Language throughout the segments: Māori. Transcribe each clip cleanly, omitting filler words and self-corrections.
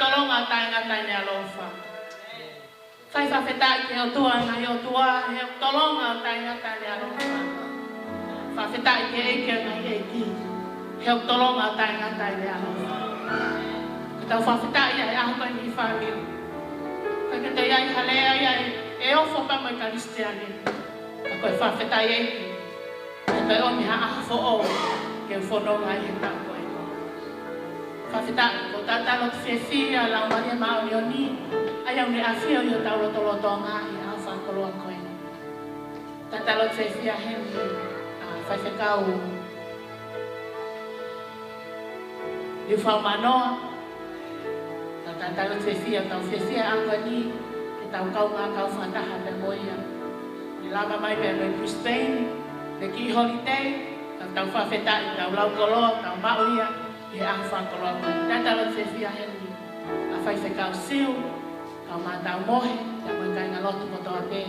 tolonga tai ne alofa. Faifekau ke o tua ngai o tua he tolonga tai ne alofa. Faifekau ke eke ngai eki. He tolonga tai ne alofa. Tau faifekau ia e aho ni family. Ka te ia halea ia e ofo pa mai Kristiani. Ka koe faifekau eki. Ka o mi ha afo o ke fono ngai he ta koe. Faifekau ko tata lo fefia la maria maonioni. Ai au ne afio yo tau loto nga i a fa koloa koe. Tata lo fefia he Faifekau. Liufau Manoa. Tata lo fefia tau fefia angani ke tau kau ngā kau whataha pe moia. Ni lama mai pe me Brisbane, le ki holiday, tau Faifekau tau lau koloa, tau mauia, i a fa koloa koe. Tata lo fefia he a Faifekau siu. Kau matau mohe, ya mengkai ngalotu kotoa pe.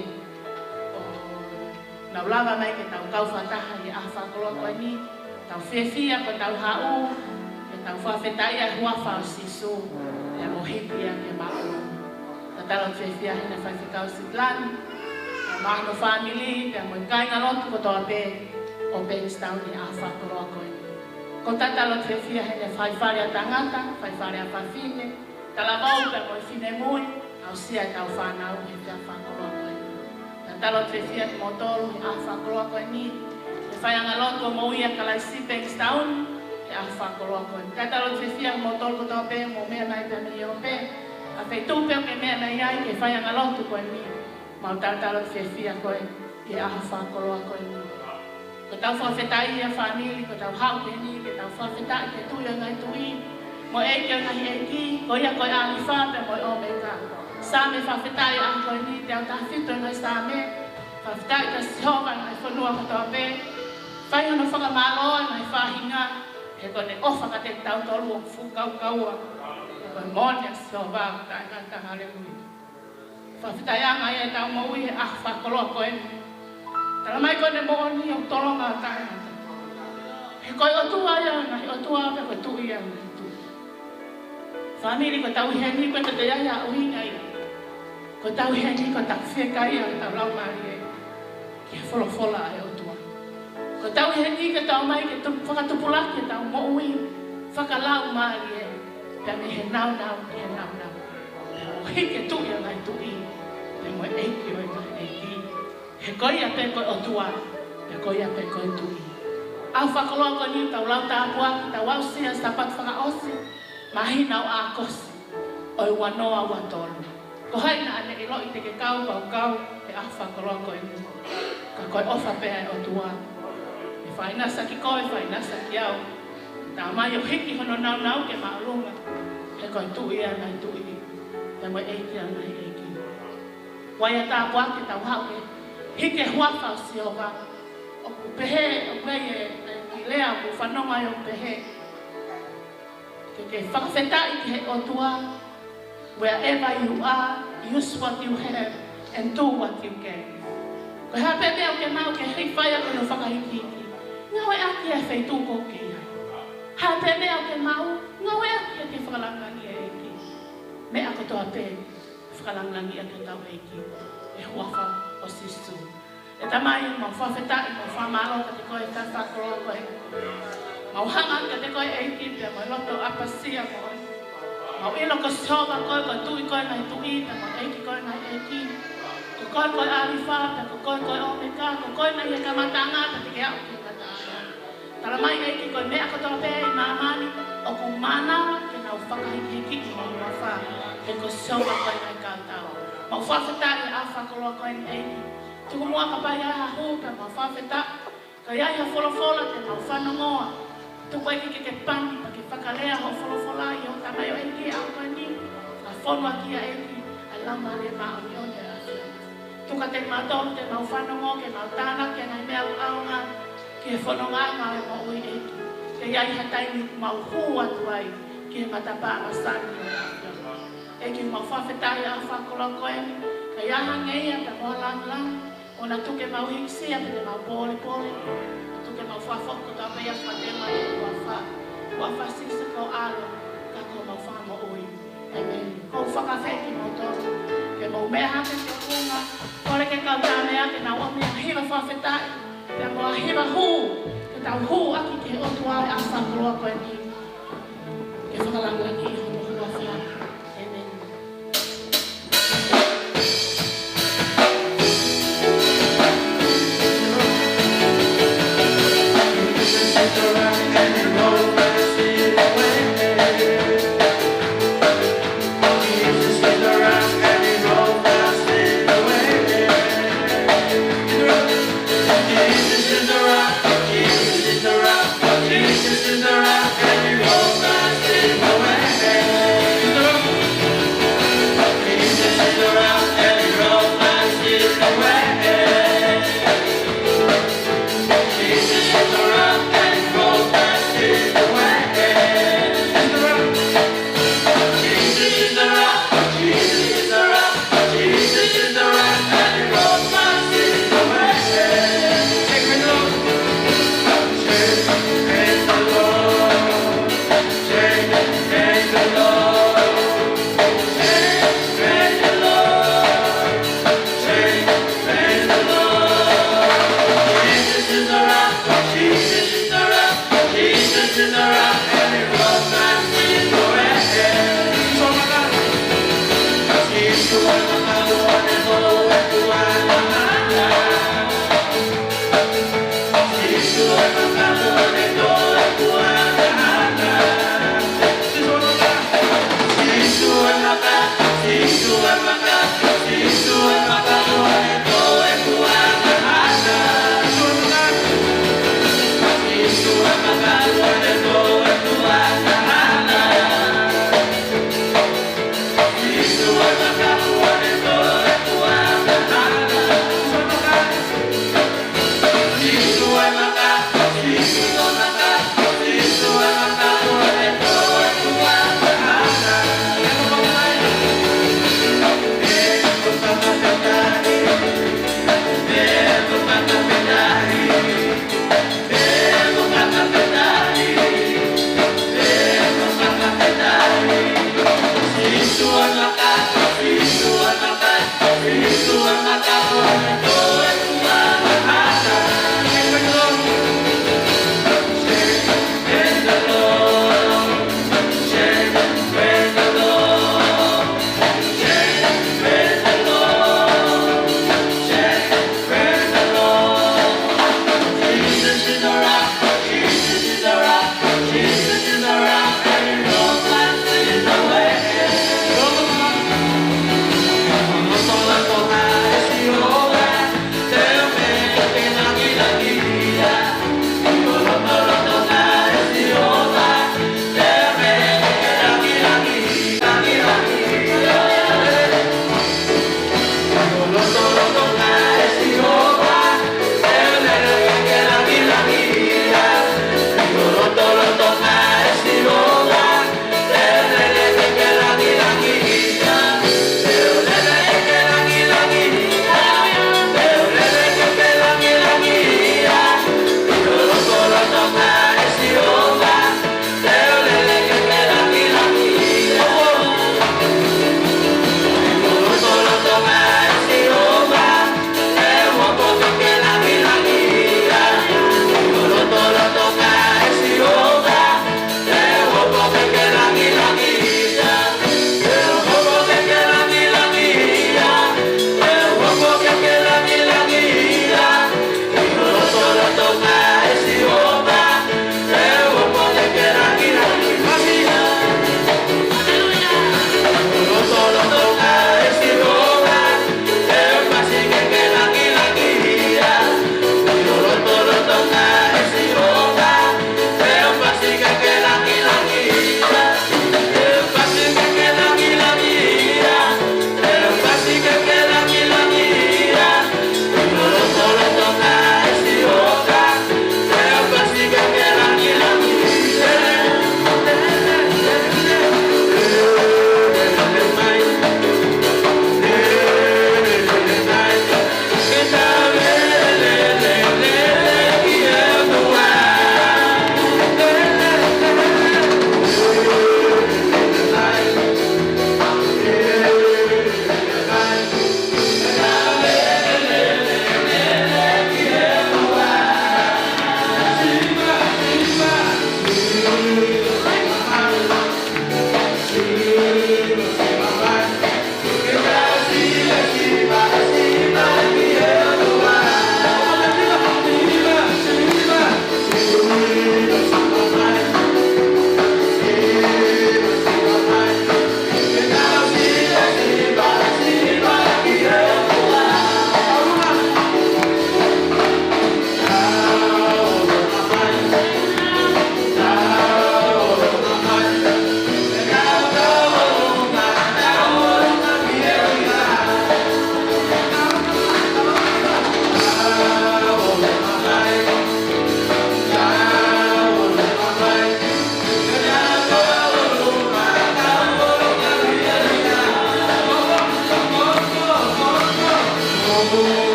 Nau lava mai ke tau kau whataha i awha koloa koe ni. Tau whiawhia ko tau hau, ke tau Faifekau ia hua whao sisu. Ya mohipia ke mao. Ta talo whiawhia hina Faifekau si plan. Ya mahano family, ya mengkai ngalotu kotoa pe. O Bankstown i awha koloa koe ni. Ko tatalo whiawhia hina whaiwharea tangata, whaiwharea whawhine. Talavau pe koe whine mui. Au sia tau whanau he te whakoloa koe ni. Ta talo whiawhia ki motoru he a whakoloa koe ni. He whaianga lotu o mouia Kalaisi Bankstown he a whakoloa koe ni. Ta talo whiawhia ki motoru kotoa pe mo mea mai pe mi o pe. A pe tupe o ke mea mai ai he whaianga lotu koe ni. Mau talo whiawhia koe he a whakoloa koe ni. Ko tau Faifekau ia whanili, ko tau hau ke ni, ke tau Faifekau ke tuia ngai tui. Mo eke ngai eki, ko ia koe alifa pe mo o meka. Same Faifekau a koe ni te au tawhito ngai same. Faifekau ta sihoka ngai whanua kotoa pe. Whai hono whakamaloa ngai whahinga. He kone ofa ka te tau tolu o fukau kaua. He kone mone a sihoka o ta ngata haleluia. Faifekau a ngai e tau maui he a whakoloa koe ni. Tala mai kone mo ni o tolonga o ta ngata. He koe o tua ia ngai o tua pe koe tu ia ngai tu. Family ko tau heni ko te ia ia uhinga ia. Ko tau heni ko tau whiawhia ia tau lau mari e. Ke wholofola e o tua. Ko tau heni ke tau mai ke whakatupulaki tau mo ui. Whakalau mari e. Pea me he nau. O hike tu ia ngai tu i. E mo eiki o i ngai eiki. He koi a pe koe o tua. He koi a pe koe tu i. Au whakaloa ko ni tau lau tāpua. Tau au sia sapat whakaosi. Mahina o a kosi. O i Manoa wa tolu. Ko haina ane i loi te ke kau e a whakaloa koe ni. Ka koe ofa pea e o tua. E whainasa ki koe, whainasa ki au. Tā mai o hiki hono nau ke maarunga. He koe tui a nai tui. He moe eiki a nai eiki. Wai a tā puake tau hau ke. Hike huafa o siova. O ku pehe, o kwei e lea ku whanonga e o pehe. Ke whakawhetai ki he o tua. Wherever you are, use what you have and do what you can. Ko hea pepe au ke mau ke hei whaia ko no whakahikiki. Ngawe aki e whaitu ko ke ia. Hea pepe au ke mau, ngawe aki e ke whakalangangi e eki. Me ako toa pe, whakalangangi e ke tau eki. E huafa o sisu. E tamai mau whawhetai, mau whamalo ka te koe whakakoroa koe. Mau hanga ka te koe eki, pia mau loto apasia koe. Mau ilo ko soba koe, ko tui koe ngai tui, pe mau eiki koe ngai eiki. Ko koe koe alifa, pe ko koe omeka, ko koe ngai e kamatanga, pe te ke au ki katanga. Tala mai eiki koe mea katoa pe i mamani, o ko mana ke nau whakahiki ki mau wafa, pe ko soba koe ngai kātau. Mau whawhetai a whakoloa koe ni eiki. Tuku mua ka pai a hu, pe mau whawhetai. Ka iai ha wholofola te mau whanongoa. Tuku eiki ke pani, pa ke whakalea ho wholofola i o tamai o eiki au koe ni. A whonua ki a eiki, a lama le maa o nione a whia. Tuka te mātou, te mau whanongo, ke mau tāna, ke ngai mea u aunga, ke whanonga ngā e mo ui eiki. Ke iai ha taimi mau hu atu ai, ke matapa a sani o a whia. Eiki mau whawhetai a whakoloa koe ni, ka iaha ngeia, pe moa lang, o na tuke mau hiksia, pe te mau pole. Tuke mau whawhoko ka pia whatema i wafa sisa ko alo, ka ko mau whamo ui. Amen. Ko whakawheki mo tōku. Ke mau mea hake te kunga. Kore ke kau tā mea ke nā wami a hira whawhetai. Ke mua hira hū. Ke tau hū aki ke otu au a whakuroa koe ni. Ke whakalangu ni i hono hua whea. Amen. Jesus is the rock and he rolls my sins away.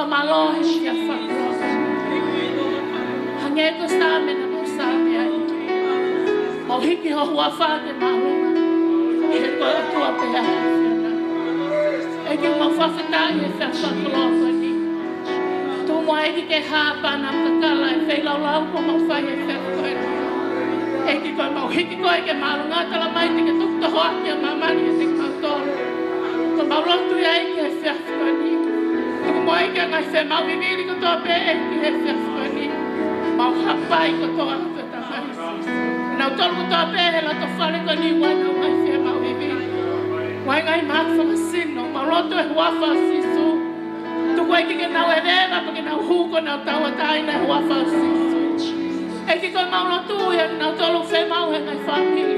fo malo he fia whakaro. Hange ko sa mena mo sa me ai. Mau hiki ho hua whake mahunga. He ko atua pe a he fia na. E ki mau whawhetai he fia whakaro ni. Tō mua eki ke hāpana kakala e whailau lau ko mau whai he fia koe. Eki koe mau hiki koe ke marunga tala mai te ke tukta hoaki a mamani e te kautoro. Ko mau rotu ia eki he fia koe ni. Tuku mua eki a ngai whai mau viviri ko tō pe eki he fia koe ni. Mau hapai ko tō atu tamai. Nau tolu ko tō pe he la tō whare ko ni wana ngai whai mau viviri. Wai ngai mak whakasino, mau rotu e huafa sisu. Tuku eki ke nau e rera pa ke nau huko nau tau atai na huafa sisu. Eki koe mau rotu ia nau tolu whai mau he ngai whamili.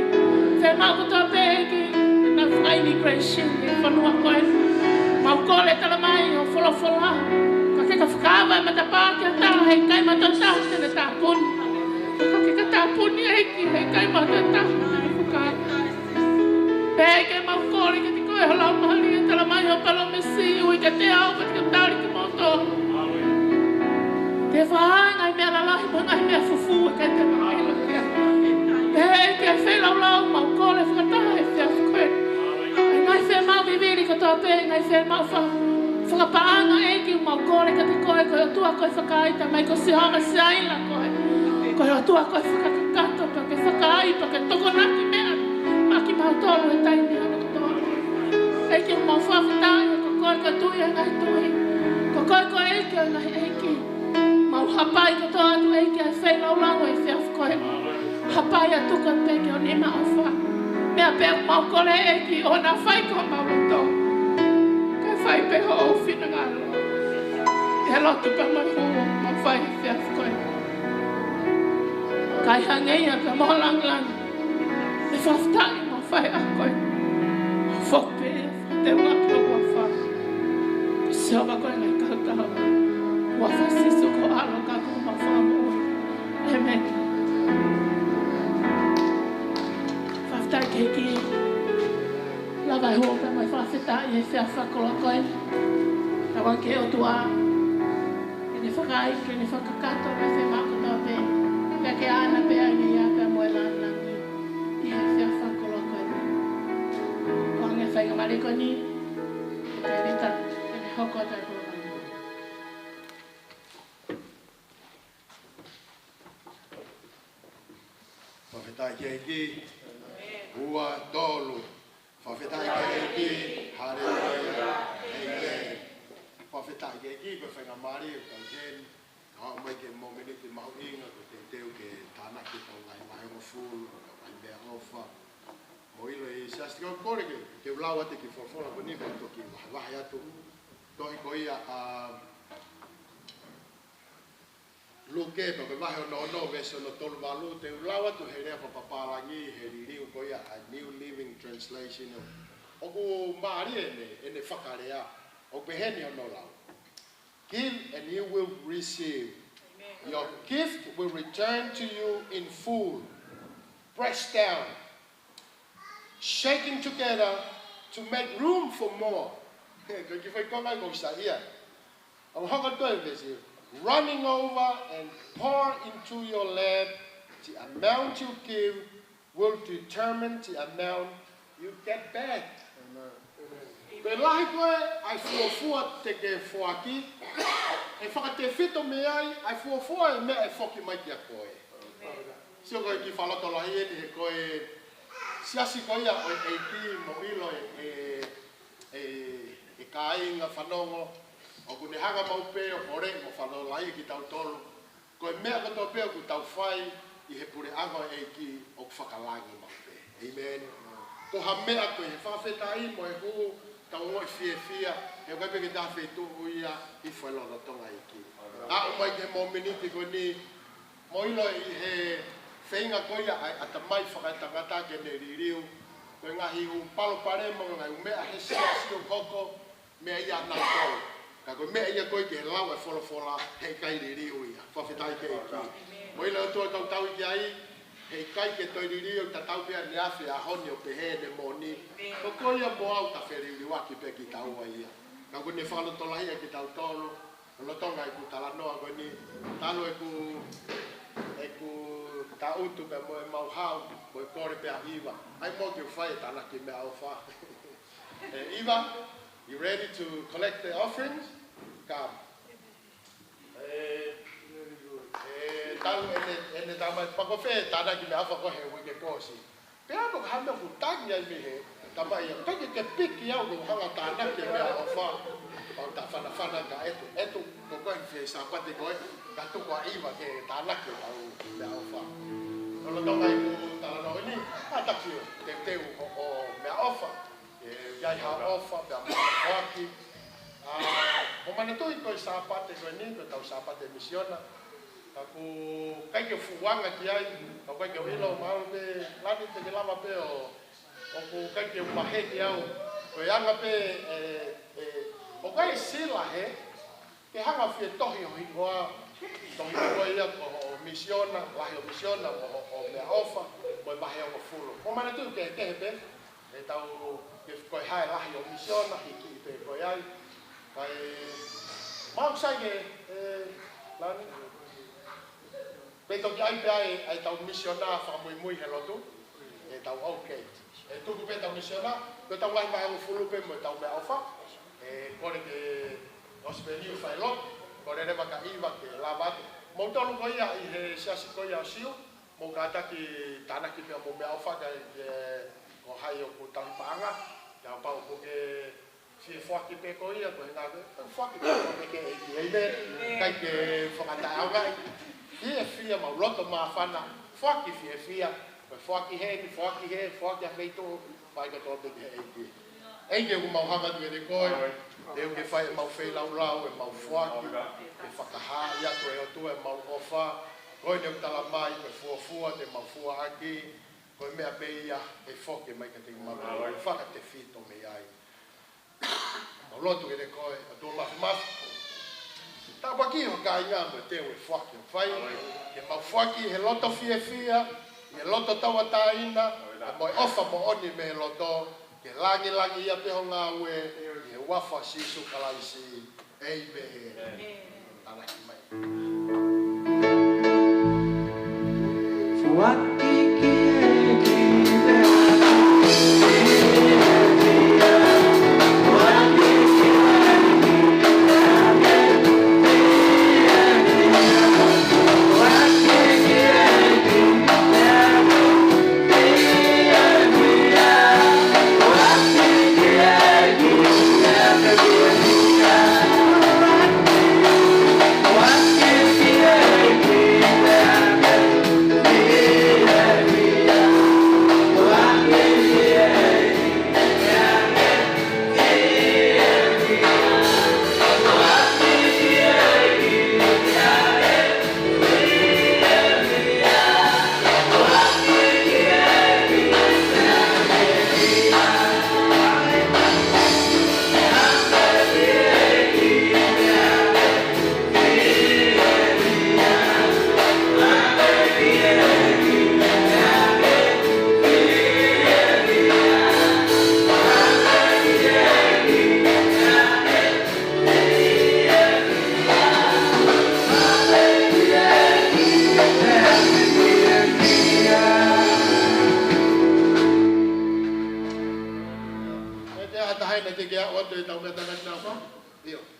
Whai mau ko tō pe eki na whai immigration e whanua koe. Mau kore tala mai o wholofola. Ka whakawa e matapā ki a tā hei kai matata tene tā puni. Ka ke tā puni eki hei kai matata tene whakawa. Pēke mau kore ke te koe halau mahali e tala mai o palo mesi ui ke te au pati ka tāri ki moto. Te whaanga i mea lalahi mga i mea fufu e kai te mai lo kia. Pēke e whelau lau mau kore whakataha e whia whakoe. E ngai whea mau viviri ka tō pē, ngai whea mau whakapaanga eki mau kore ka te koe koe o tua koe whakaita mai ko sihonga siaila koe. Koe o tua koe whakakakato pa ke whakai pa ke tokonaki mea. Maki mau tolu e taimi ana ko tolu. Eki mau whawhitai ko koe ka tui e ngai tui. Ko koe koe eki o ngai eki. Mau hapai ko tō atu eki e whailau lango e whiawh koe. Hapai atu ka peke o nima o wha. Mea pēr mau kore eki o na whai ko mau tō. Whai peho o whina ngaro. He lotu pa mai hua, mau whai he whiawh koe. Kai hangei a ka moho lang. E whawhitai mau whai a koe. Mau whokpe e te waka ua wha. Siawa koe ngai kautau. Ua wha sisu ko alo kaku mau wha mua. Amen. Whawhitai keiki. Lawai hoa pa mai whawhitai e whia whakoloa koe. Tawa ke o tua. Kene whakai, kene whakakato mai whi mako tō pe. Pea ke ana pe ai ia pe moe lanangi. I he whia whakoloa koe. Ko ange whaiga mariko ni. Te rita, kene hoko tai koloa. Whawhitai keiki. Ua tolu. Whawhitai keiki, harereia, amen. Whawhitai keiki, ko whenga mari o tau jen. Hau mai ke momeniti mau inga, ko te teo ke tānaki tau ngai mahenga fulu, ka mai mea ofa. Mo ilo i siasti kau kore ke, te ulau ate ki whawhora ko ni, ko ki wahi atu. Tohi ko ia, luke pa ke wahi o no veso no tolu malu, te ulau atu he rea papaparangi, he ririu ko ia, a New Living Translation. Oku maari ene whakarea, o peheni o no lau. Give and you will receive. Amen. Your gift will return to you in full, pressed down, shaking together to make room for more. Running over and pour into your lap, the amount you give will determine the amount you get back. Pe lahi koe, ai fuafua te ke fuaki, e whakate whito me ai, ai fuafua e mea e whoki mai kia koe. Sio koe ki whaloto lahi eni he koe, siasi koe ia o e ki mo ilo e ka inga whanongo, o kune hanga mau pe o kore mo whanongo lahi ki tau tolu, koe mea kato pe o ku tau whai i he pure anga e ki o whakalangi mau pe. Amen. Ko ha mea koe he whawhetai mo e huu, tau oi fia, e koe peke ta whetu uia i whailona tonga iki. A o mai ke mo miniti ko ni, mo ilo i he whainga koia a ta mai whakaitangata ke ne ririu, koe ngahi u palo pare mo ngai u mea he siasi o koko, mea ia nā kou. Ka koe mea ia koe ke he lau e wholofola, hei kai ririu ia, whawhetai ke iki. Mo ilo tua tau tau iki ai, hei kai ke toi ririu ta tau pia ni awhi a honi o pehe ne moni. Ko koia mo au ta wheriuri waki pe ki tau ia. Ka koe ne whaloto lahia ki tau tolu, Lotonga iku talanoa ko ni talo iku tautu pe mo mau hau mo kore pe Iva. Ai mo ke fai tana ki me alfa. Eva, you ready to collect the offerings? Come. Talo ene tama pakofe tana ki me alfa ko he wike kosi. Pe ako handa ku tanya mi he. Tama ia ke piki au ko hanga tana ki me alfa. Pau ta fana ka etu ko ko fi sapate ko ka tu ko Eva ke tana ki au me alfa. Kalau tau mai ku talano ni ata ki te o me alfa. Jai ha ofa da waki o mana toi ko sapate ko ni ko tau sapate misiona aku kai ke fuanga ki ai ko kai ke hilo mau pe lati te lava pe o ku kai ke mahe ki au ko yanga pe o kai sila he ke hanga fi tohi o hiwa tohi ko ia ko misiona la o misiona o me ofa mo mahe o fulo o mana toi ke pe e tau ke koi hai lahi o misiona hiki pe koi ai kai mau sai ke lani pe toki ai pe ai tau misiona fa mui he lotu e tau okay e tuku pe tau misiona ko tau wai mai o fulu pe mo tau me alfa e kore ke ospelio fai lot kore re baka iwa ke lava mo tolu ko ia i he siasi ko ia siu mo kata ki tanah ki pe mo me alfa ka o hai o ku tang panga ya pa o ke si foki pe ko ia ko nga foki pe ke e be kai ke fokata anga fia ma loto ma fana foki fia ko foki he foki a feito pai ka to de e ke mo hanga de ko e ke fai mau fei lau e mau foki e fakaha ia ko e tu e mau ofa ko ne tala mai ko fua de mau fua aki ko me apeia e foke mai ka te mau faka te fito me ai o loto ke ko a to ma ta ba ki o ka nga mo te o foke fai ke mau foki he loto fia e loto tawa taina mo ofa mo oni me loto ke langi ia pe honga we e wafa sisu kalaisi ei be ana ki mai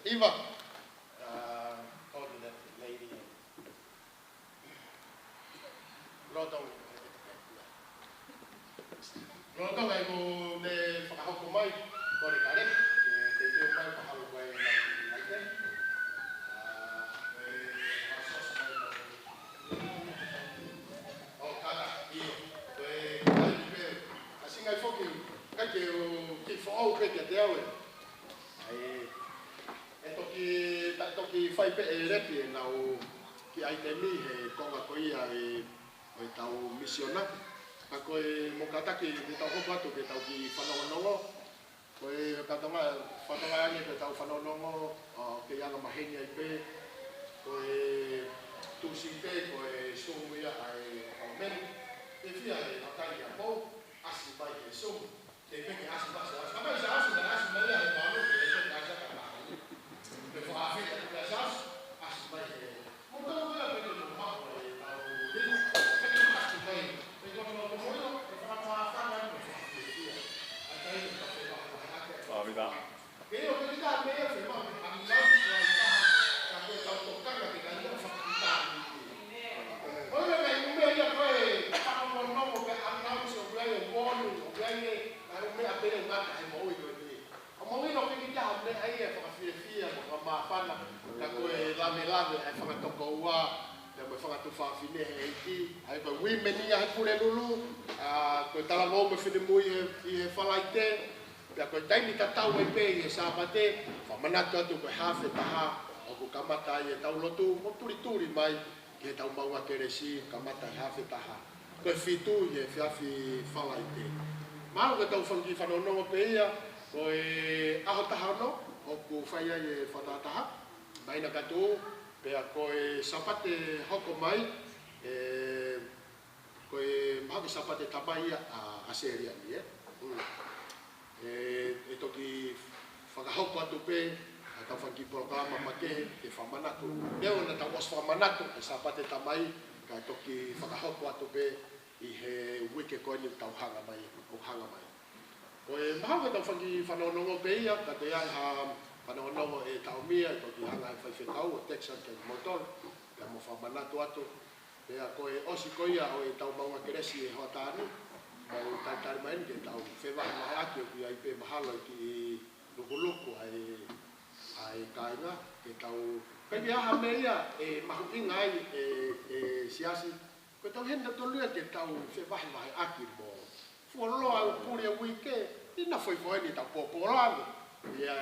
Eva, hold that lady. Lotong ai ko ne whakahoko mai, kore kare, te teo mai pahalo koe nai te. O kata, iyo, koe kai ki peo. Asingai whoki, kai ke o ki whaau pe kia te aue. Toki whai pe e repi e nau ki ai te mi he konga koia e tau misiona. Ka koe mo kataki te tau hopa atu ke tau ki whanongonongo. Koe katonga whanonga ke tau whanongongo ke yanga maheni ai pe. Koe tusi pe, koe sumuia ai aumeni. Te whia e makai a pou, asi bai ke sumu. Te peke asi basi. Kapai sa asu na asi mai ai pālo ke e te kaisa ka me whaafeta. Ka sa ai mo i ni mo i no ke ki ha me ai e fia mo ma fana ka ko e la me ai fa to ko wa ya mo fa to fa fine e ki ai ba wi me ni ai pure lulu ko tala mo me fine mo i fa lai te ya ko dai ni ta tau e pe e sa pate fa mana to ko ha fe ta ha o ko kamata e tau lotu mo turi mai ke tau mau ke resi kamata ha fe ta ha ko fitu ye fi fa lai te ma ko tau fangi fa no pe ia ko e aho ta ha no o ko fa ia e fa ta ha mai na ka tu pe ko e sapate hoko mai ko e ma ko sapate tabai a seria ni e toki whakahoko atu pe, a tau whaki programa make e whamanatu. Neo na tau os whamanatu, e sapate tamai, ka toki whakahoko atu pe i he wike koe ni tau hanga mai, o hanga mai. Ko e maha tau whaki whanonongo pe ia, ka te ai ha whanonongo e tau mia, e toki hanga e Faifekau, o Texan ke Moton, ka mo whamanatu atu. Pea ko e osi koia o e tau maunga keresi e hoa tānu, mau tai mai ke tau fewa mai ake ku ai pe mahalo ki loko ai kainga ke tau pe ia hameia e mahu ingai e siasi ko tau henda to lua ke tau fewa mai ake mo folo au puri wike ina foi ni tau popolano ia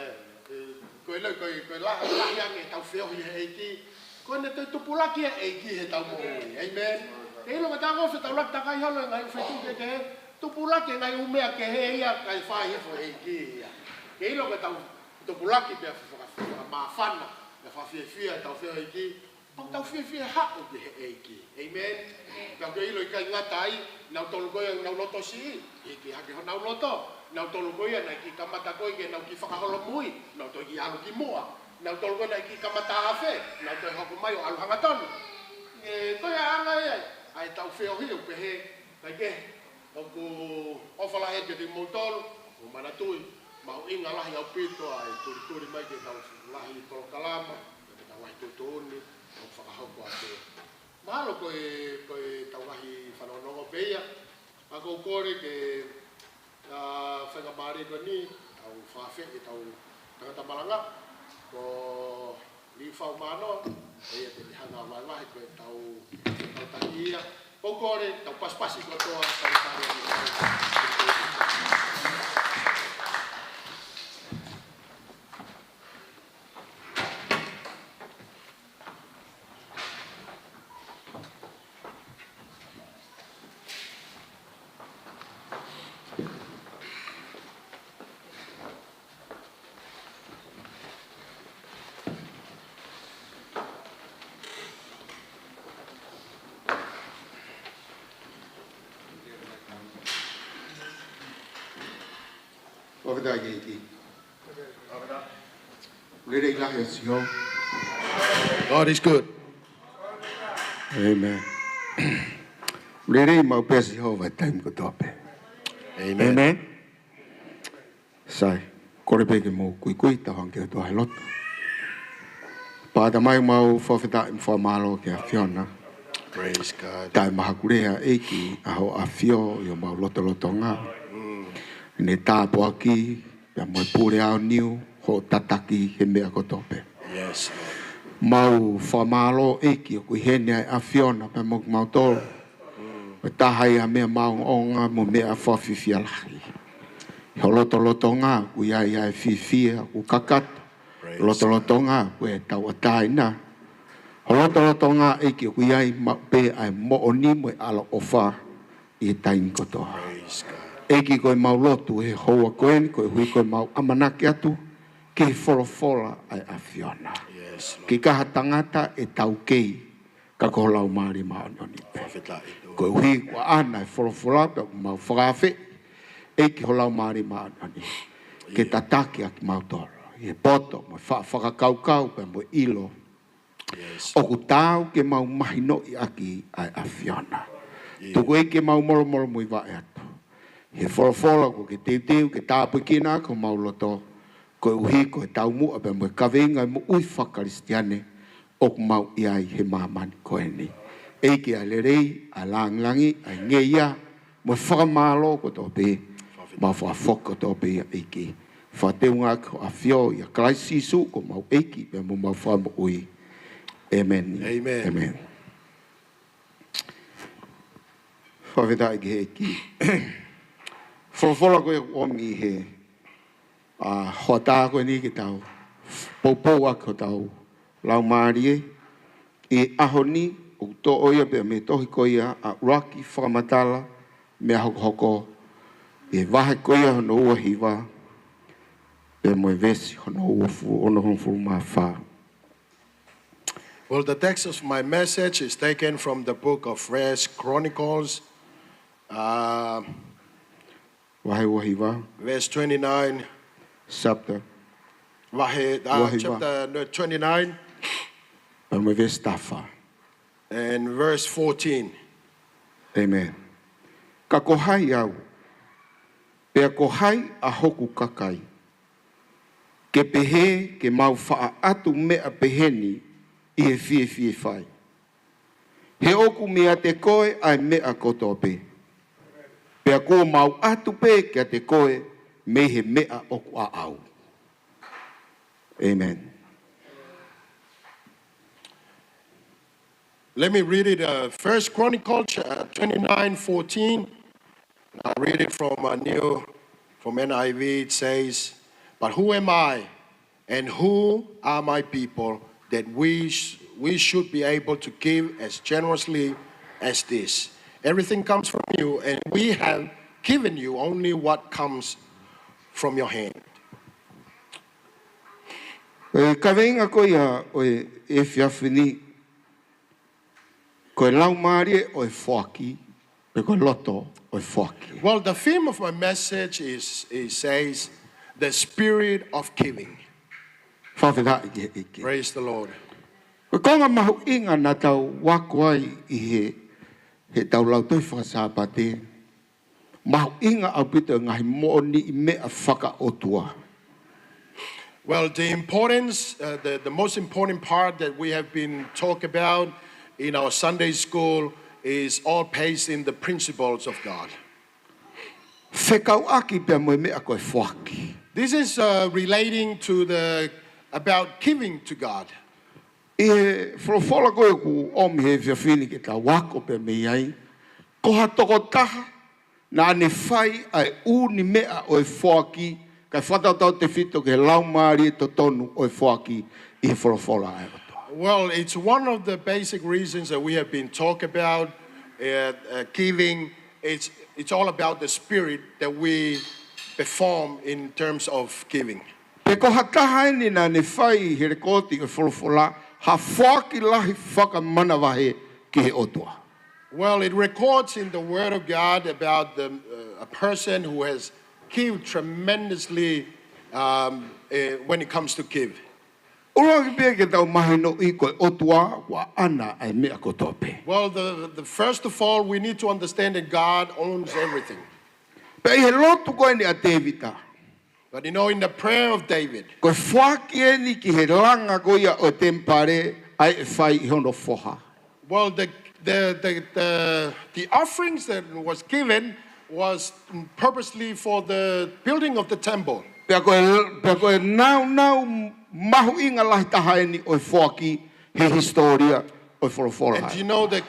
ko ele ko la yang e tau feo ia ki ko ne to pulaki e ki he tau mo amen e lo ka go fe tau lak ta kai halo ngai fe tu ke tupulaki ngai umea ke he ia kai fai he fo e ki ia ke lo ka tau tupulaki pe fa ma fana na fa fia tau fia e ki tau fia ha o ke e ki amen ka ke lo kai ngata ai na tolu ko na loto si e ki ha ke na loto na tolu ko na ki kamata ko ke na ki fa holo mui na to ki alu ki moa na tolu ko na ki kamata afe na to ha ko mai alu hangaton e ko ya anga ai tau fia hi o pe he ka ke o ko ofala e ke motol o manatui mau inga lahi au pito ai turi mai ke tau lahi tolo kalama ke tau lahi tutuni o whakahauko ate mahalo koe tau lahi whanonongo peia ako kore ke whangamari ko ni tau whawhe e tau tangata Malanga ko Liufau Manoa e te lihanga waiwahi koe tau tahia Pokore, tau pas-pasi ko toa sari-sari. God is good. Amen. Rere mau pesi ho vai time ko tope. Amen. Amen. Sai, kore pe ke mo kui ta hang ke to hai lot. Pa da mai mau fofita informalo ke Fiona. Praise God. Tai mahakurea eki aho afio yo mau loto nga. Ne ta po aki ya mo pure ao niu ho tataki he mea ko tope. Yes. Mau famalo eki o hene a Fiona pe mo mau tol. O tahai a mea mau onga mo mea fofifia lahi. Ho loto nga ku ia fifia ku kakat. Loto nga ku e tau ataina. Ho loto nga eki o ia pe ai mo oni mo ala ofa i tain koto. Praise God. Eki koe mau lotu he hoa koen koe hui koe mau amanaki atu ke folofola ai a Fiona. Yes, Lord. Ki kaha tangata e tau kei ka koholau maari maononi pe. Koe hui kua ana e folofola pe mau whakawhi e ki holau maari maononi. Ke tataki aki mau toro. I poto mo whakakaukau pe mo ilo. Oku tau ke mau mahino i aki ai a Fiona. Tuku e ke mau moro mo i wae atu. He folofola ko ke teu ke tāpukina ko mau loto. Ko uhi ko tau mua pe mo kawenga mo ui whakaristiane o mau iai he mamani ko eni. Eike a lerei, a langlangi, a ngeia, mo whakamalo ko tō pe. Ma fa foka to be iki. Fa te unga ko a fio ya Kalaisi su ko mau iki pe mo mau fa mo ui. Amen. Amen. Amen. Fa veda ge iki. Fola ko o mi he. Hota ko ni ki tau. Popo a ko tau. Lau marie e ahoni o to oia pe me tohi ko ia a Rocky whakamatala me hoko e wahe ko ia hono ua hiwa pe mo e vesi hono ua fu ono hon fu ma wha. Well, the text of my message is taken from the book of First Chronicles, Wahe ua hiwa. verse 29. Chapter. Chapter 29 Pe mo e vesi tafa. and verse 14. Amen. Ka kohai au. Pea kohai a hoku kakai. Ke pehe ke mau wha atu mea peheni I he fie whai. He oku mea te koe ai mea koto pe. Pea ko mau atu pe kia te koe me he mea oku a au. Amen. Let me read it. First Chronicles 29:14. I'll read it from NIV. It says, "But who am I, and who are my people, that we should be able to give as generously as this? Everything comes from you, and we have given you only what comes from your hand." Ka venga ko ia o e whiawhini ko e lau maari o e whaki pe ko loto o e whaki. Well, the theme of my message says, the spirit of giving. Whawhira ike. Praise the Lord. Ko konga mahu inga na tau wako ai I he tau lau tui whakasāpate. Mahu inga au pita ngahi mooni I mea whaka otua. Well, the importance, the most important part that we have been talking about in our Sunday school is all based in the principles of God. Whekau aki pia moe mea koe whaki. This is relating to about giving to God. I he wholofola koe ku omi he whiawhini ke ta wako pe me ai. Ko ha toko taha na ane whai ai uni mea o e whaki kai whatatau te whito ke lau maari to tonu o e whaki I he wholofola ai roto. Well, it's one of the basic reasons that we have been talking about giving. It's all about the spirit that we perform in terms of giving. Pe ko hataha ni na ne whai he rekoti o wholofola ha whaki lahi whakamana wahe ki he otua. Well, it records in the Word of God about a person who has given tremendously when it comes to give. Ura ki pia ke tau mahi no I koe otua wa ana ai mea ko tope. Well, the first of all, we need to understand that God owns everything. Pe I he lotu koe ni a Tevita. But you know, in the prayer of David, Koe whaki e ni ki he langa ko ia o tempare ai e whai I hono whoha. well, the offerings that was given was purposely for the building of the temple. Pea koe nau mahu inga lahi taha e ni o e whaki he historia o e wholofola And ai. you know the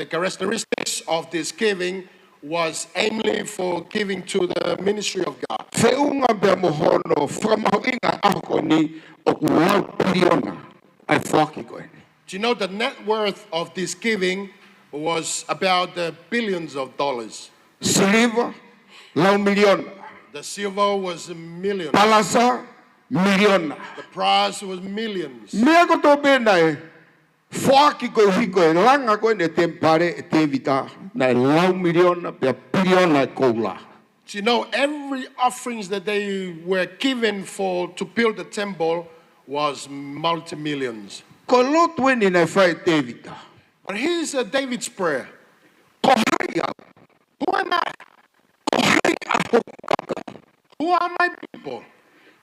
characteristics of this giving was aimly for giving to the ministry of God. Whiunga pea mohono whakamahu inga aho koe ni o ku lau piriona ai whaki koe ni. Do you know the net worth of this giving was about the billions of dollars? Silver, lau miliona. The silver was millions. Palasa, miliona. The price was millions. Mea ko tō pēna e, whaki koe hiko e langa koe ne tempare e Tevita, na e lau miliona pea piriona e koula. Do you know every offerings that they were given to build the temple was multi-millions? Ko lotu e ni na e whai Tevita. But here's David's prayer. Ko hai au, Who am I? ko hai a hoku kakai. Who are my people?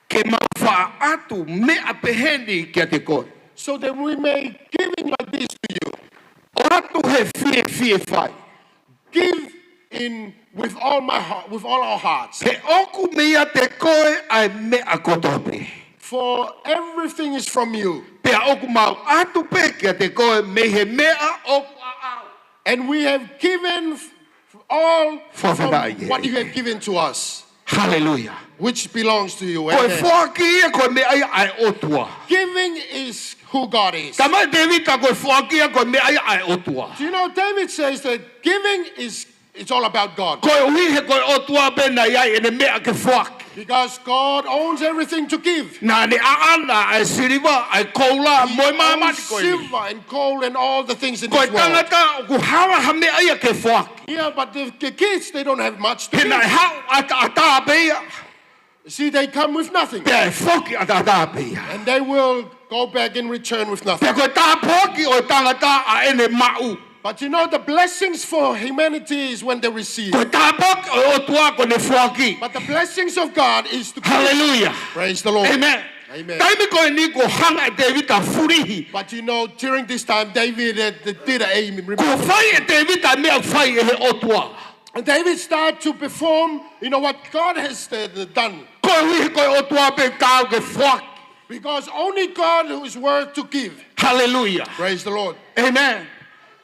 Ke mau wha atu mea peheni kia te koe. So that we may giving like this to you. O atu he fie whai. Give in with all my heart, with all our hearts. Ke oku mea te koe ai mea kotope. For everything is from you. Pe oku mau atu pe kia te koe me he mea oku au. And we have given all from Faifekau. what you have given to us, Hallelujah. which belongs to you. Koe Amen. fuaki koe mea ai otua. Giving is who God is. Tamai David koe fuaki koe mea ai otua. Do you know, David says that giving is, it's all about God. Koe uhi he koe otua pe na iai ene mea ke fuaki. Because God owns everything to give. Nā ne aana ai siriwa ai koula He moi mama owns koe. silver and gold and all the things in Koe this world. tangata ku hawa ha mea ia ke fuaki. Yeah, but the kids, they don't have much to He nai give. hau ata pea. See, they come with nothing. Pe ai foki ata pea. And they will go back in return with Pe nothing. koe tā poki o tangata a ene mau. But you know, the blessings for humanity is when they receive. Koe tā poki o otua koe ne fuaki. But the blessings of God is to give. Hallelujah. Praise the Lord. Amen. Amen. Taimi koe ni ko hanga e David a furihi. But you know, during this time, David did a aim. Ko whai e David a mea whai e he otua. And David started to perform, you know, what God has done. Koe hui koe otua pe tau ke fuaki. Because only God who is worth to give. Hallelujah. Praise the Lord. Amen.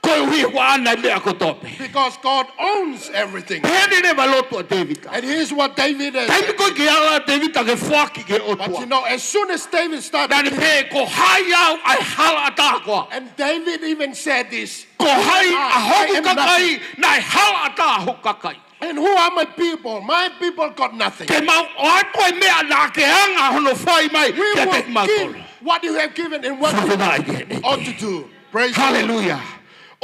Koe hui wa ana mea ko tope. Because God owns everything. Pēne ne malotu a David. And here's what David has. Taimi koe ke ala David a ke fuaki ke But you otua. know, as soon as David started, Nani pe ko hai au ai hala ata koa. and David even said this, Ko hai a I hoku am kakai nai hala ata hoku kakai. and who are my people? My people got nothing. Ke mau o atu e mea nā ke hanga hono whai mai We kia te will give mātolo. what you have given and what you Whawhenai ought to do. Praise the Lord. Hallelujah.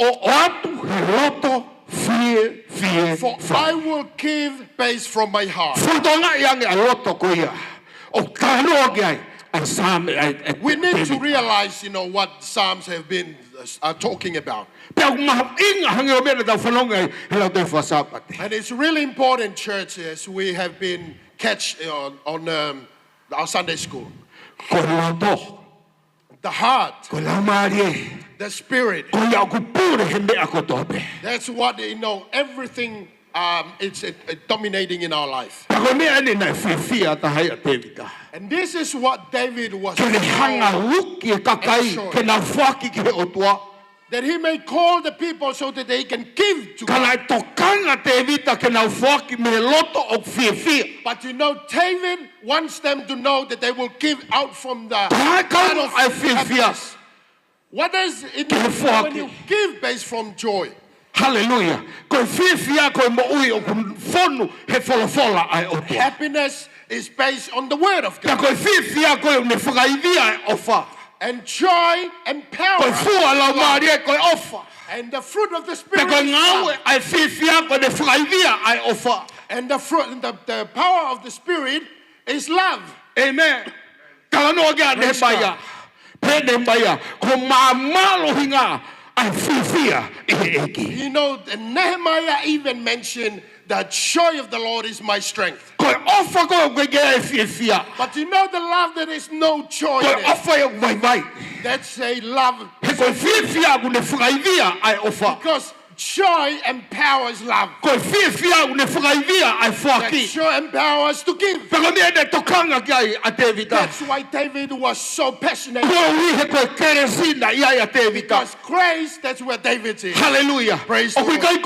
O atu he roto fie For I will give based from my heart. Whutonga iange a roto ko ia. O tānoa ki ai. Ai sāme ai. We need to realize, you know, what Psalms have been talking about. Pea ku maha inga hangi o mena tau whanonga ai. He lau te whasapate. And it's really important, church, as we have been catch on our Sunday school. Ko roto. The heart, Ko lau maari. the spirit. Ko iau ku pūre he mea ko tope. That's what, you know, everything it's dominating in our life. Pa ko mea ni nai whiwhia tahai a tevita. And this is what David was Ke le hanga told, luki e kakai. Ke na whaki ki he otua. that he may call the people so that they can give to Ka God. lai tokanga tevita ke na whaki me loto o whiwhia. But you know, David wants them to know that they will give out from the Kai heart kau of ai whiwhia. happiness. What does it Ke mean whaki. when you give based from joy? Hallelujah. Koe whiwhia koe mo ui o ku whonu he wholofola ai otua. Happiness is based on the word of Ka God. koe whiwhia koe ne whakaivia e ofa. And joy and power. Koe fua lau maari e koe ofa. And the fruit of the Pe Spirit. koe is ngau love. ai whiwhia koe ne whakaivia ai ofa. And the fruit, the power of the Spirit is love. Amen. Kalanoa kia ne Praise maya. Pe ne maya. Ko mamalo hinga ai whiwhia e he eki. You know, Nehemiah even mentioned the joy of the Lord is my strength. Koe ofa koe koe kia e whiwhia. But you know the love that is no joy Koe in it. ofa e vai vai. That's a love. He koe whiwhia ku ne whakaivia ai ofa. Because joy and power is love. Koe whiwhia ku ne whakaivia ai That whaki. joy and power is to give. Pe koe mea ne tokanga ki ai a Tevita. That's why David was so passionate. Koe ui he koe keresina i ai a Tevita. Because grace, that's where David is. Hallelujah. Praise O the kui kai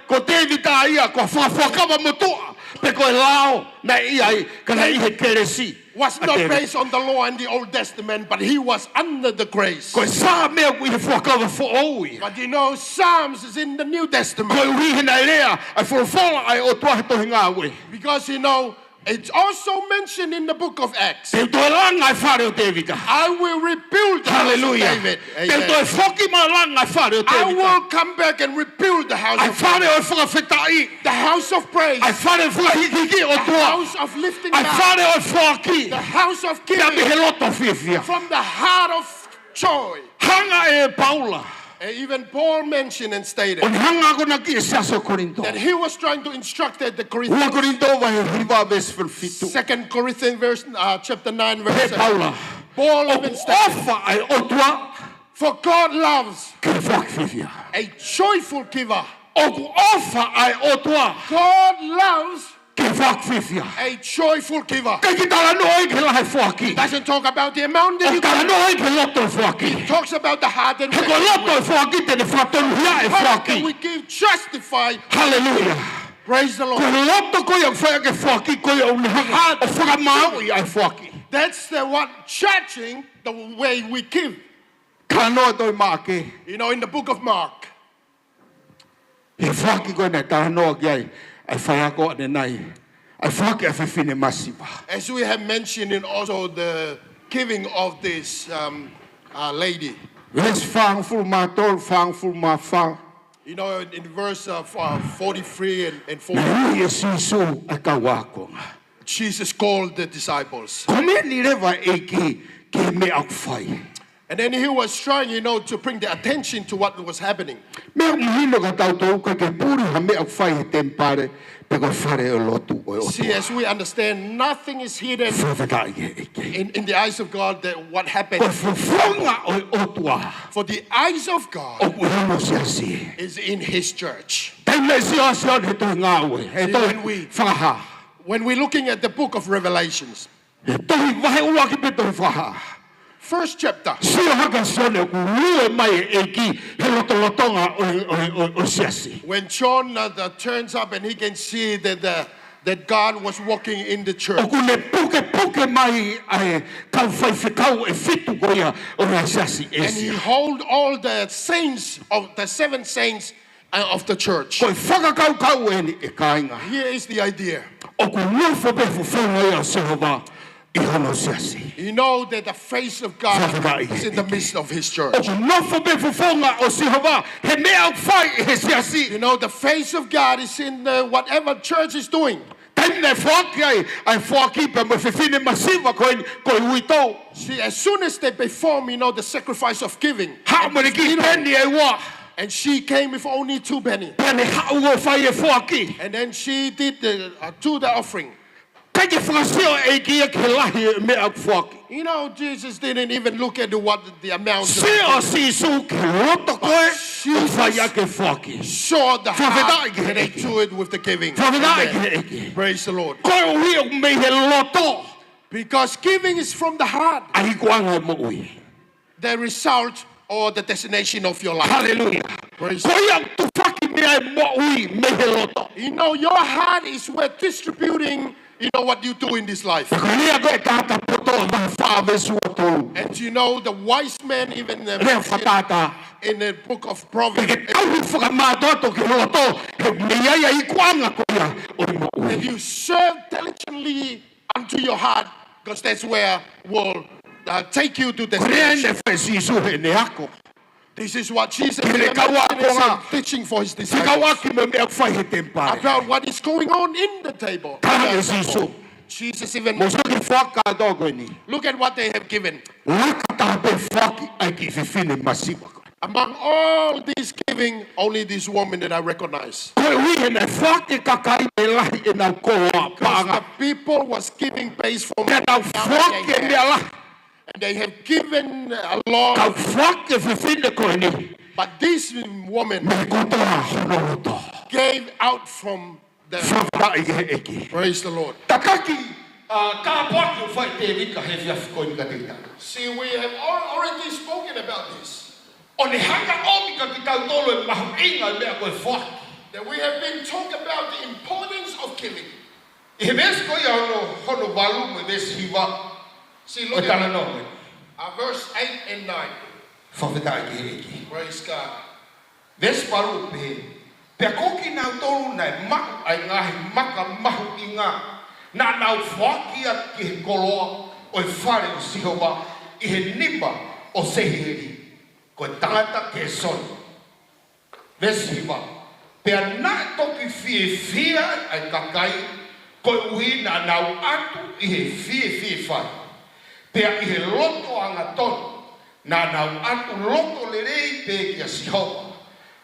ko Tevita ia ko whawhakawa motoa. Pe koe lao na i ai ka na i he keresi. Was a not Tevita. based on the law and the Old Testament, but he was under the grace. Koe sā mea kui he whakawa whaoui. But you know, Psalms is in the New Testament. Koe ui he nei lea ai whawhala ai o tua he tohi ngā ue. Because you know, it's also mentioned in the book of Acts. Te toi langa ai whare o Tevita. I will rebuild the house of Hallelujah. David. Te toi Amen. whoki ma langa ai whare o I Tevita. will come back and rebuild the house Ai of whare David. o whakawhetai. The house of praise. Ai whare whakahikiki o The tua. house of lifting Ai up. whare o whaki. The house of Kia me he giving. loto whiwhia. From the heart of joy. Hanga e Paula. And even Paul mentioned and stated O ni hanga ko na ki e siaso Korinto. that he was trying to instruct the Ua Corinthians. Korinto wa he hiva ves fitu. 2 Corinthians chapter 9 He verse 7. Paula. Paul O even stated, ofa ai o tua. for God loves Ke whaki whiwhia. a joyful giver. God loves a joyful giver. He doesn't talk about the amount that you give. He talks about the heart and how can we give justified. Hallelujah. Praise the Lord. That's the one judging the way we give. You know, in the book of Mark. As we have mentioned in also the giving of this lady. You know, in verse 43 and 44, Jesus called the disciples. And then he was trying, you know, to bring the attention to what was happening. See, as we understand, nothing is hidden in the eyes of God that what happened. For the eyes of God is in his church. When we're looking at the book of Revelations, first chapter. When John turns up and he can see that God was walking in the church. And he hold all the saints of the 7 saints of the church. Here is the idea. You know that the face of God is in the midst of his church. You know, the face of God is in whatever church is doing. See, as soon as they perform, you know, the sacrifice of giving. And she came with only 2 pennies. And then she did the offering. You know, Jesus didn't even look at what the amount. She saw the heart that they do it with the giving. Amen. Praise the Lord. Because giving is from the heart. The result or the destination of your life. Hallelujah. Praise the Lord. You know, your heart is worth distributing. You know what you do in this life. And you know the wise man even in the book of Proverbs. If you serve diligently unto your heart, because that's where will take you to destination. This is what Jesus is teaching for his disciples about what is going on in the table. Jesus even look at what they have given. Among all these giving, only this woman that I recognize. Because the people was giving based from and they have given a lot. But this woman gave out from the. Praise the Lord. See, we have already spoken about this. That we have been talking about the importance of giving. See, look at verse 8 and 9. Praise God. Pea I he loto anga ton, na nau atu loto le rei pe kia siho.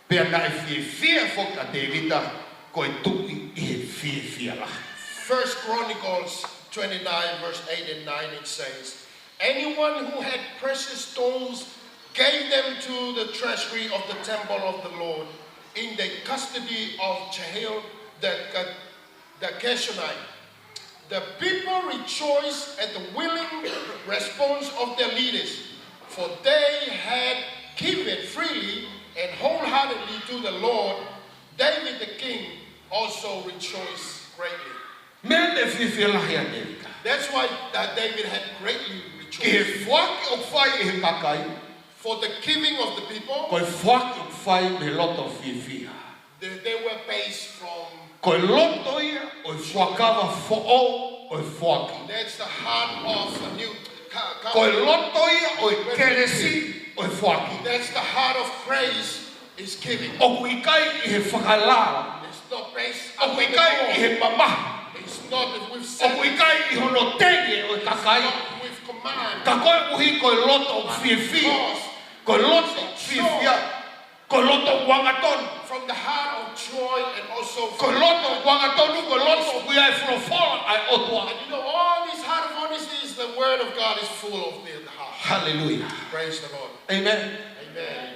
Pea na e fie fok a Davida, ko e tui I he fie la. 1 Chronicles 29 verse 8 and 9 it says, anyone who had precious stones gave them to the treasury of the temple of the Lord, in the custody of Jehiel the Gershonite. The people rejoiced at the willing response of their leaders, for they had given freely and wholeheartedly to the Lord. David the king also rejoiced greatly. That's why David had greatly rejoiced. For the giving of the people, they were based from. That's the heart of a new That's the heart of praise is giving. It's not based on the It's not that we've said it's not with command. From the heart of joy and also from and all this heart of honesty is the word of God is full of the heart. Hallelujah. Praise the Lord. Amen. Amen.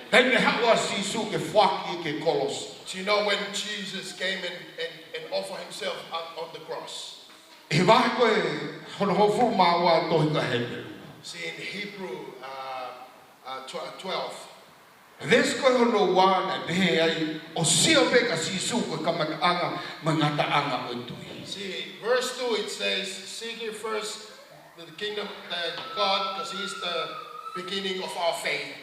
So you know when Jesus came and offered himself on the cross. See in Hebrew 12. This See, verse 2 it says, seek ye first the kingdom of God, because he is the beginning of our faith.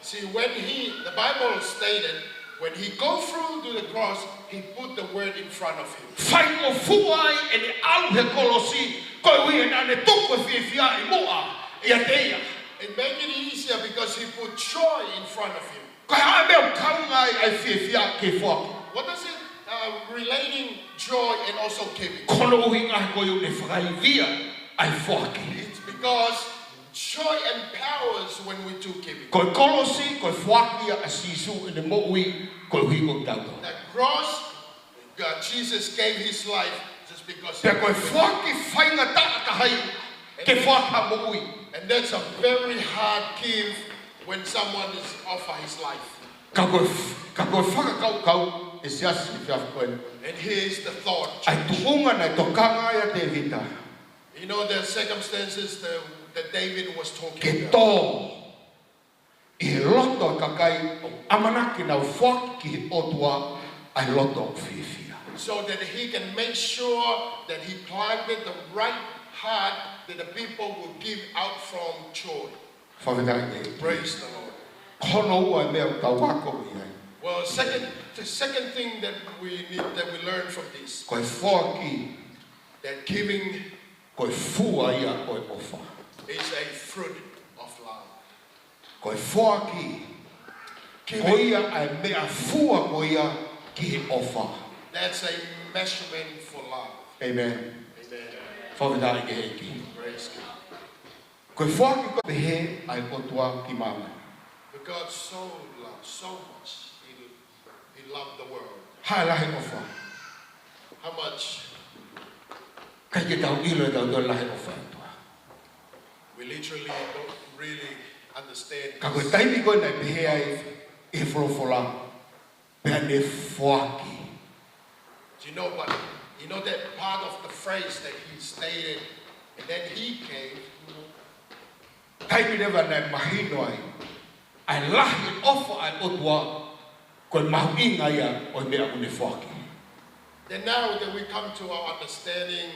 See, when the Bible stated, when he go through to the cross, he put the word in front of him. It made it easier because he put joy in front of him. What does it relating joy and also giving? It's because joy empowers when we do giving. The cross, God, Jesus gave his life just because. And that's a very hard give when someone is offer his life. And here is the thought. You know the circumstances that David was talking about. So that he can make sure that he planted the right heart that the people will give out from joy. Praise the Lord. Well, the second thing that we learn from this, that giving is a fruit of love. That's a measurement for love. Amen. Amen. Praise God. God so loved so much. He loved the world. How much? We literally don't really understand. Do you know what? You know that part of the phrase that he stated, and then he came. Then now that we come to our understanding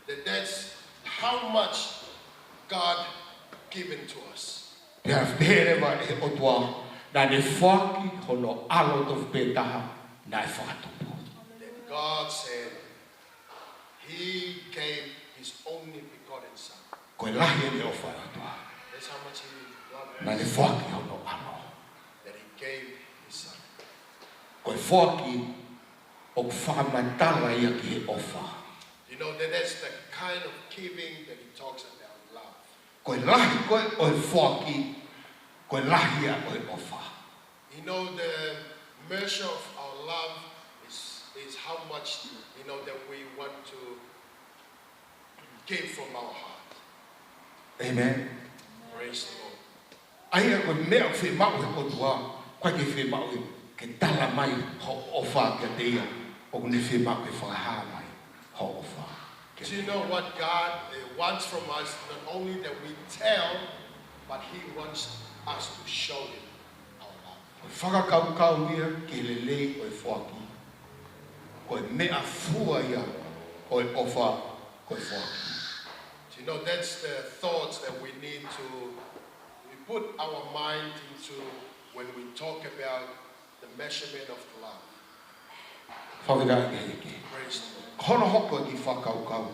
that that's how much God given to us. That God said he gave his only begotten son. That's how much he loved us. That he gave his son. You know that that's the kind of giving that he talks about love. You know the measure of our love is how much that we want to give from our heart. Amen. Praise the Lord. Ai ko mea fe mau he o tua, kwa ke fe mau ke tala mai ho ofa ke teia, o ne fe mau ke whakaha mai ho ofa. Do you know what God wants from us? Not only that we tell, but He wants us to show Him our love. Whakakau ia ke lelei o e whaki, ko e mea fua ia o e ofa ko e whaki. Do you know that's the thoughts that we need to put our mind into when we talk about the measurement of love. Whakirā ke heke. Praise the Lord. Kono hoko ki whakaukau.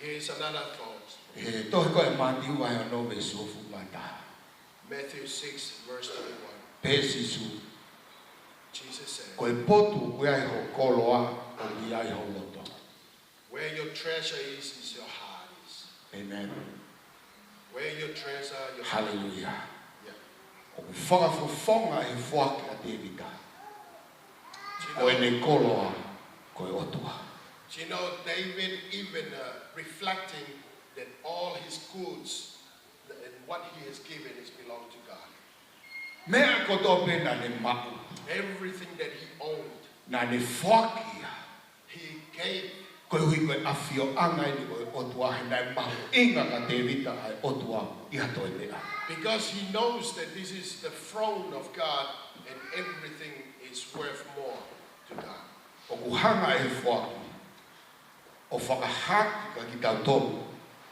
Here's another thought. He tohe koe mātiu ai anō me sofu mata. Matthew 6, verse 21. Pēsi su, Jesus said, koe potu ue ai ho koloa o i ai ho loto. where your treasure is your heart is. Amen. Where your treasure, your heart. Hallelujah. Yeah. O whakafofonga e whake a te vita. Do O you e know, ne koloa koe otua. do you know David even reflecting that all his goods and what he has given is belong to God. Mea koto pena ne mau. Everything that he owned, Na ne whakia. he gave. Koe hui koe awhio angai ni koe otua he nai mahu. Inga ka te vita ai otua I hato e mea. Because he knows that this is the throne of God and everything is worth more to God. O kuhanga e whaki. O whakahaki ka ki tau tonu.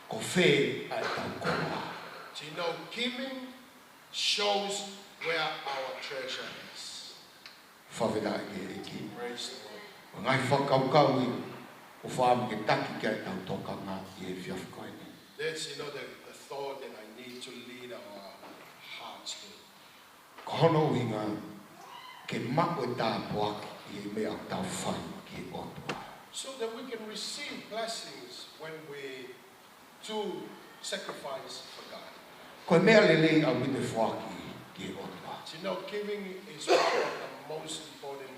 Ko whē ai tau koroa. Do you know, giving shows where our treasure is. Whawera e eki. Praise the Lord. O ngai whakaukau I. O whaam ke taki kia tau tokanga I e whiawhikoini. That's, you know, the thought that I need to lead our hearts to. Kono winga ke mako e tā poaki I e mea tau whai ki otua. So that we can receive blessings when we do sacrifice for God. Koe mea lelei au i te whaki ki otua. Do you know, giving is one of the most important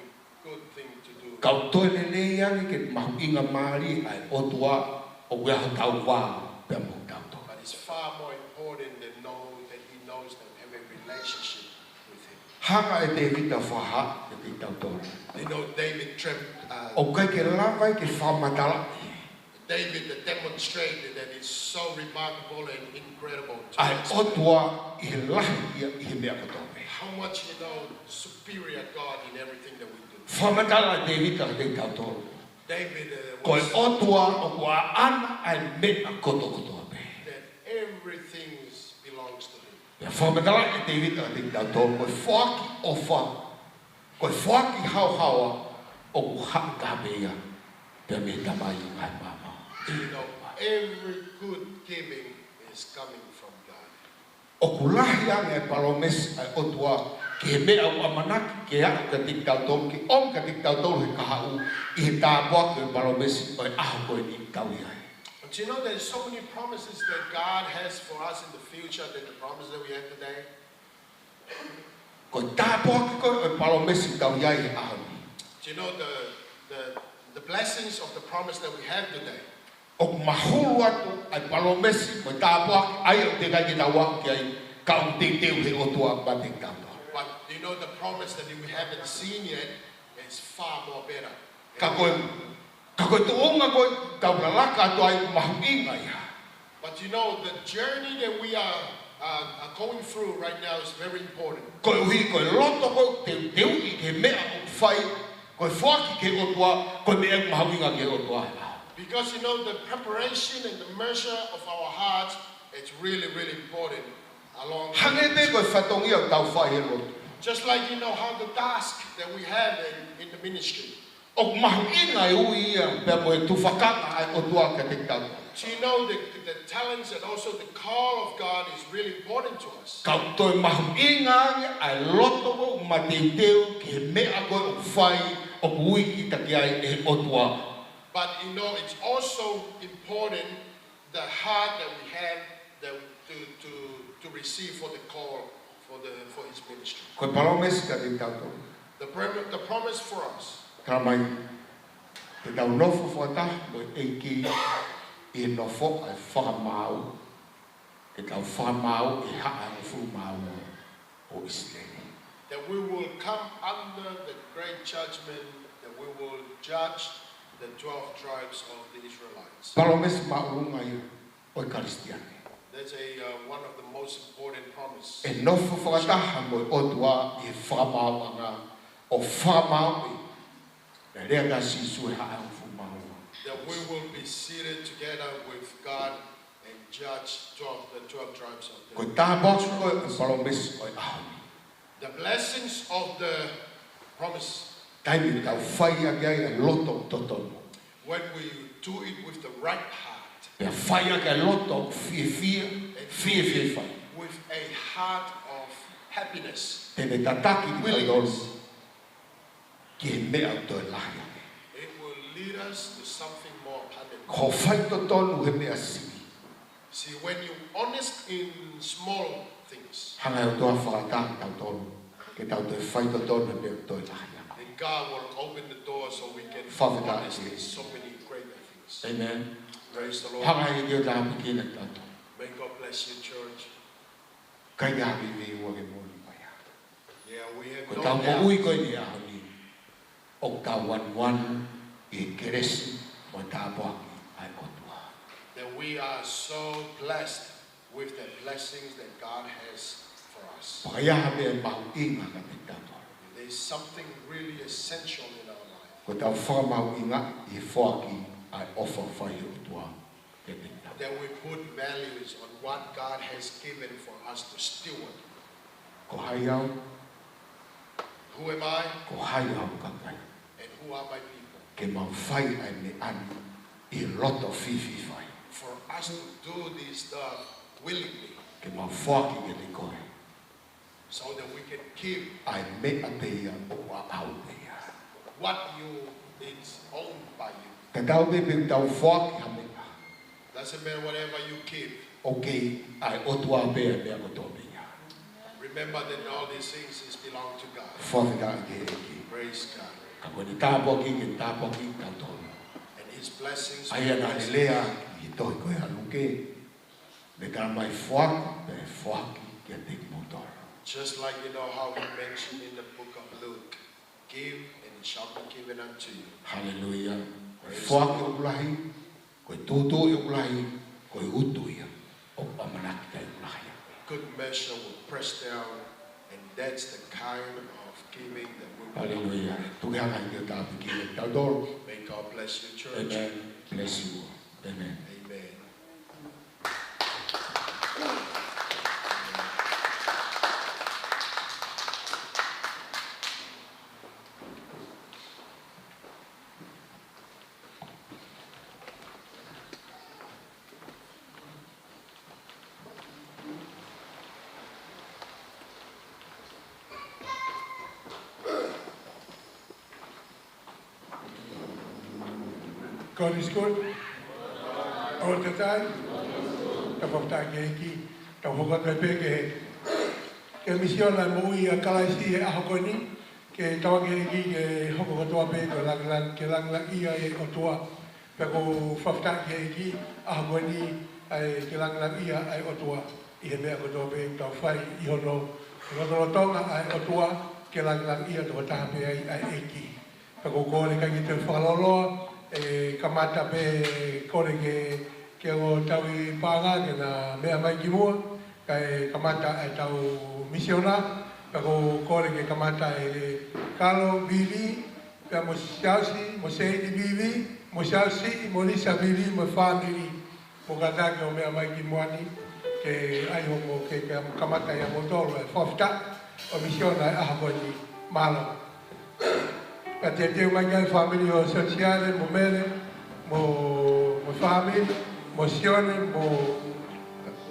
good thing to do. Kau toi lelei angi ke mahu inga maari ai otua o wea tau wā pia mo tau to. But it's far more important than know that he knows that we have a relationship with him. Hanga e te vita whaha e te tau to. You know, David O kai ke lawai ke whamatala. David demonstrated that it's so remarkable and incredible to Ai us. otua I lahi ia I he mea kotope. How much, you know, superior God in everything that we do. Whamatala te vita te tau to. David Koe was otua o kua ana ai mea koto kotope. that everything belongs to him. Ia whamatala e te vita te tau to. Koe whaki o wha. Koe whaki hau hawa o kuha ka mea. Pia me tamai ai mama. You know, every good giving is coming from God. O kulahi ane e palomesi ai otua ke mea o amanaki ke ako ka tiktau tolu ki om ka tiktau tolu he kahau I he tāpua ke palomesi o e aho koe ni kaui ai. But you know, there's so many promises that God has for us in the future than the promises that we have today. Ko tāpua ki koe o e palomesi kaui ai he aho ni. Do you know the blessings of the promise that we have today? O mahulu atu ai palomesi ko tāpua ki ai o te kai ki tawa ki ai ka o te teu he otua ba te tāpua. But you know, the promise that we haven't seen yet is far more better. Ka koe tuonga koe kaulalaka atu ai mahu inga ia. But you know, the journey that we are going through right now is very important. Koe hui koe loto koe te teu I ke mea o whai koe whaki ke otua koe mea mahu inga ke otua. Because you know, the preparation and the measure of our hearts, it's really, really important. Along Hange te koe whatongi au tau whai he loto. just like you know how the task that we have in the ministry. O mahu inga e ui ia pia mo e tufakanga ai otua ka te tau. So you know the talents and also the call of God is really important to us. Kau toi mahu inga ai loto ko ma te teu ke mea koe o whai o ui ki taki ai e otua. But you know, it's also important the heart that we have to receive for the call for his ministry. Koe palomesi ka te tau. The promise for us. Ka mai te tau nofo whata mo e ki I nofo ai whakamau ke tau whamau e haa o whumau o Israel. That we will come under the great judgment, that we will judge the 12 tribes of the Israelites. Palomes maunga i o Karistiane. That's one of the most important promises. E nofo whakataha mo o tua i whamau anga o whamau i rea ka sisu e haa o whumau. That we will be seated together with God and judge the 12 tribes of the Ko tā bosu ko e palomes o i ahoni. The blessings of the promise. Taimi tau whai a loto totono. When we do it with the right heart. Pea whai a loto fie whai. With a heart of happiness. Te me tataki ki willingness. Ki he mea toi lahi. It will lead us to something more abundant. Ko whai totono he mea siki. See, when you're honest in small things, hanga o toa whakatanga tau tonu. Ke tau toi whai totono he mea toi lahi. then God will open the door so we can Father, be honest in so many great things. Amen. Praise the Lord. Hanga i dio taha pikina tato. May God bless you, church. Kai ngā bibi ua ke mōni mai a. Yeah, we have Ko no tau mo doubt ui koi ni ahoni. O tau wan i keresi mo tā poaki ai otua. that we are so blessed with the blessings that God has for us. Pakayaha mea mahu inga ka te tato. There's something really essential in our life. Ko tau whamahu inga i whoaki ai ofa whai otua ke te tato. That we put values on what God has given for us to steward. Ko hai au, Who am I ko hai au kakai. and who are my people? Ke mau whai ai me anu i roto whiwhi whai. For us to do this stuff willingly Ke mau whoaki ke te koe. so that we can keep Ai mea peia o a au peia. what is owned by you. Te tau me pe tau whoaki ha mea. Doesn't matter whatever you keep. Ok, ai otua pea mea ko tō peia. Remember that all these things belong to God. Whawhika i ke eki. Praise God. Ka koe ni tāpoki ke tāpoki tau tōnu. And His blessings. Ai ana he lea i toi koe aluke. Me ka mai whoaki pe whoaki ke te motor. Just like you know how He mentioned in the book of Luke, give and it shall be given unto you. Hallelujah. Koe whoaki o ulahi, koe tūtū i ulahi, koe utu ia o pamanaki kai ulahi. Good measure will press down, and that's the kind of giving that we will. Hallelujah. Tukihanga i te tāpiki e tau tōru. May God bless you, church. Amen. Bless you. Amen. Amen. God is good. All the time. Kapapta ke ki, kapokat me pe ke mission la mui a Kalaisi e ahokoni ke tawa ke ki ke hoko toa pe ko lang ia e o toa pe ko fafta ke ki ahokoni ai ke lang ia ai o toa I he mea ko toa pe tau whai I hono tonga ai o toa ke lang ia to taha pe ai ki pe ko kore ka ki te whakaloloa e kamata pe kore ke o tau I pānga ke na mea mai ki mua kai kamata e tau misiona pe ko kore ke kamata e kalo bibi pe mo siasi mo seidi bibi mo siasi mo lisa bibi mo family mo kata ke o mea mai ki muani ke ai hongo ke kamata ya mo tolo e fofta o misiona e ahakoni malo ka te mai ngai family o sociale mo mele mo family mo sione mo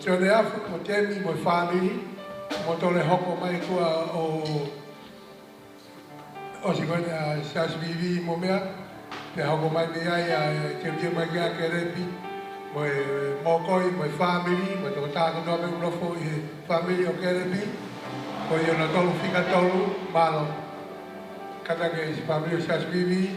sione afu mo temi mo family mo tole hoko mai kua o sigone a sas vivi mo mea te hoko mai me ai te mai ngai ke repi mo koi mo family mo to ta ko no me no fo family o ke repi ko yo no tolu fika tolu malo Kata ke si family sas vivi